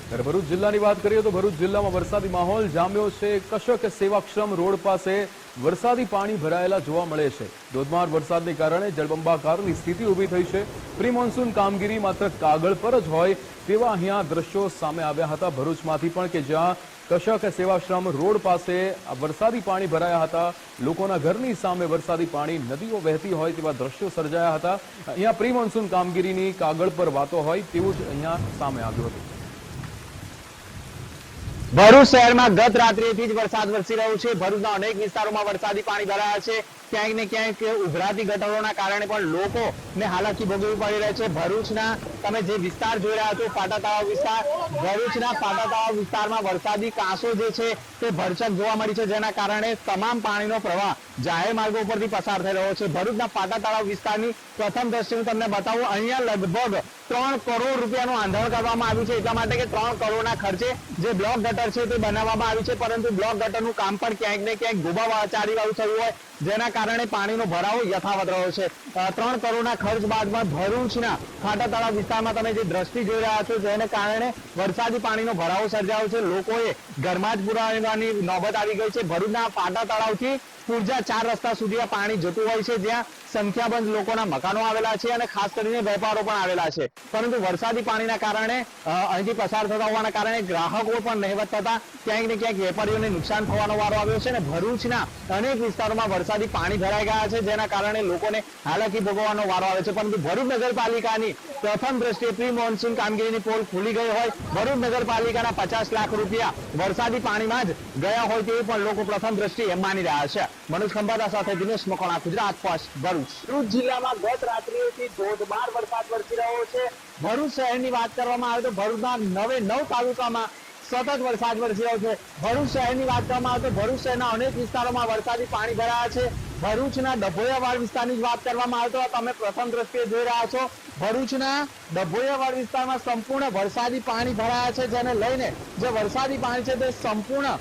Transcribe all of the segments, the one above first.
ત્યારે ભરૂચ જિલ્લાની વાત કરીએ તો ભરૂચ જિલ્લામાં વરસાદી માહોલ જામ્યો છે। કશક સેવાક્ષમ રોડ પાસે વરસાદી પાણી ભરાયેલા જોવા મળે છે। ધોધમાર વરસાદને કારણે જળબંબાકારની સ્થિતિ ઊભી થઈ છે। પ્રી મોન્સૂન કામગીરી માત્ર કાગળ પર જ હોય તેવા અહીંયા દ્રશ્યો સામે આવ્યા હતા ભરૂચમાંથી પણ, કે જ્યાં કશક સેવાશ્રમ રોડ પાસે વરસાદી પાણી ભરાયા હતા। લોકોના ઘરની સામે વરસાદી પાણી નદીઓ વહેતી હોય તેવા દ્રશ્યો સર્જાયા હતા। અહીંયા પ્રી મોન્સૂન કામગીરીની કાગળ પર વાતો હોય તેવું જ અહીંયા સામે આવ્યું હતું। ભરૂચ શહેરમાં ગત રાત્રિથી જ વરસાદ વરસી રહ્યો છે। ભરૂચના અનેક વિસ્તારોમાં વરસાદી પાણી ભરાયા છે। ક્યાંક ને ક્યાંક ઉભરાતી ગટરોના કારણે પણ લોકોને હાલાકી ભોગવવી પડી રહી છે। ભરૂચના તમે જે વિસ્તાર જોઈ રહ્યા છો, પાટા તળાવ વિસ્તાર, ભરૂચના પાટા તળાવ વિસ્તારમાં વરસાદી કાંસો જે છે તે ભરચક જોવા મળી છે, જેના કારણે તમામ પાણીનો પ્રવાહ જાહેર માર્ગો ઉપરથી પસાર થઈ રહ્યો છે। ભરૂચના પાટા તળાવ વિસ્તારની પ્રથમ દ્રષ્ટિ હું તમને બતાવું। અહીંયા લગભગ 3 કરોડ રૂપિયાનું આંધણ કરવામાં આવ્યું છે, એટલા માટે કે 3 કરોડના ખર્ચે જે બ્લોક ગટર છે તે બનાવવામાં આવ્યું છે, પરંતુ બ્લોક ગટરનું કામ પણ ક્યાંક ને ક્યાંક ગોબાચારી વાળું થયું હોય, જેના કારણે પાણીનો ભરાવો યથાવત રહ્યો છે। 3 કરોડના ખર્ચ બાદમાં ભરૂચના પાટા તળાવ વિસ્તારમાં તમે જે દ્રષ્ટિ જોઈ રહ્યા છો, જેને કારણે વરસાદી પાણીનો ભરાવો સર્જાયો છે। લોકોએ ઘરમાં જ પુરાવાની નોબત આવી ગઈ છે। ભરૂચના પાટા તળાવથી પૂર્જા 4 રસ્તા સુધી આ પાણી જતું હોય છે, જ્યાં સંખ્યાબંધ લોકોના મકાનો આવેલા છે અને ખાસ કરીને વેપારો પણ આવેલા છે, પરંતુ વરસાદી પાણીના કારણે અહીંથી પસાર થતા હોવાના કારણે ગ્રાહકો પણ નહિવત થતા ક્યાંક ને ક્યાંક વેપારીઓને નુકસાન થવાનો વારો આવ્યો છે અને ભરૂચના અનેક વિસ્તારોમાં વરસાદી પાણી ભરાઈ ગયા છે, જેના કારણે લોકોને હાલાકી ભોગવવાનો વારો આવે છે। પરંતુ ભરૂચ નગરપાલિકાની પ્રથમ દ્રષ્ટિએ પ્રી મોન્સૂન કામગીરીની પોલ ખુલી ગઈ હોય, ભરૂચ નગરપાલિકાના 50 લાખ રૂપિયા વરસાદી પાણીમાં જ ગયા હોય તેવું પણ લોકો પ્રથમ દ્રષ્ટિએ માની રહ્યા છે। મનોજ ખંભાતા સાથે દિનેશ મકવાણા, ગુજરાત ફર્સ્ટ, ભરૂચ। ભરૂચ જિલ્લામાં ગત રાત્રિથી ધોધમાર વરસાદ વરસી રહ્યો છે। ભરૂચ શહેરની વાત કરવામાં આવે તો ભરૂચના 9 તાલુકામાં સતત વરસાદ વરસી રહ્યો છે। ભરૂચ શહેરની વાત કરવામાં આવે તો ભરૂચ શહેરના અનેક વિસ્તારોમાં વરસાદી પાણી ભરાયા છે। ભરૂચના ડભોયાવાડ વિસ્તારની વાત કરવામાં આવે તો તમે પ્રથમ દ્રષ્ટિએ જોઈ રહ્યા છો, ભરૂચના ડભોયાવાડ વિસ્તારમાં સંપૂર્ણ વરસાદી પાણી ભરાયા છે, જેને લઈને જે વરસાદી પાણી છે તે સંપૂર્ણ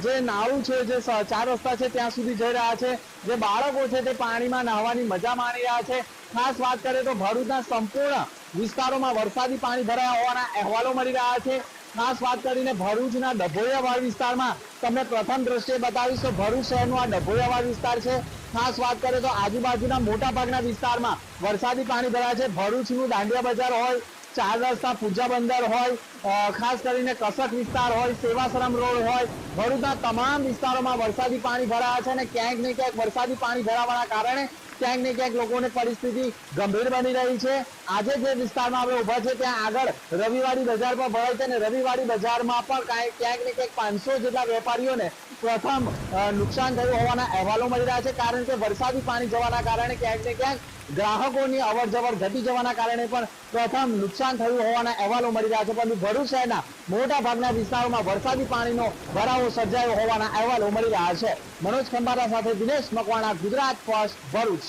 જે નાળું છે, જે 4 રસ્તા છે ત્યાં સુધી જઈ રહ્યા છે। જે બાળકો છે તે પાણીમાં નહાવાની મજા માણી રહ્યા છે। ખાસ વાત કરીએ તો ભરૂચના સંપૂર્ણ વિસ્તારોમાં વરસાદી પાણી ભરાયા હોવાના અહેવાલો મળી રહ્યા છે। ખાસ વાત કરીને ભરૂચના ડભોયાવાડ વિસ્તારમાં તમને પ્રથમ દ્રષ્ટિએ બતાવીશ તો ભરૂચ શહેરનો આ ડભોયાવાડ વિસ્તાર છે। ખાસ વાત કરીએ તો આજુબાજુના મોટા ભાગના વિસ્તારમાં વરસાદી પાણી ભરાયા છે। ભરૂચનું દાંડિયા બજાર હોય, 4 રસ્તા પૂજા બંદર હોય, ખાસ કરીને કસક વિસ્તાર હોય, સેવાશ્રમ રોડ હોય, ભરૂચના તમામ વિસ્તારોમાં વરસાદી પાણી ભરાયા છે અને ક્યાંક ને ક્યાંક વરસાદી પાણી ભરાવાના કારણે ક્યાંક ને ક્યાંક લોકોની પરિસ્થિતિ ગંભીર બની રહી છે। આજે જે વિસ્તારમાં આપણે ઉભા છે ત્યાં આગળ રવિવારી બજાર પર ભરાય છે અને રવિવારી બજારમાં પણ ક્યાંક ને ક્યાંક 500 જેટલા વેપારીઓને પ્રથમ નુકસાન થયું હોવાના અહેવાલો મળી રહ્યા છે, કારણ કે વરસાદી પાણી જવાના કારણે ક્યાંક ને ક્યાંક ગ્રાહકોની અવર જવર ઘટી જવાના કારણે પણ પ્રથમ નુકસાન થયું હોવાના અહેવાલો મળી રહ્યા છે। પરંતુ ભરૂચ શહેરના મોટા ભાગના વિસ્તારોમાં વરસાદી પાણીનો ભરાવો સર્જાયો હોવાના અહેવાલો મળી રહ્યા છે। મનોજ ખંભાતા સાથે દિનેશ મકવાણા, ગુજરાત ફર્સ્ટ, ભરૂચ।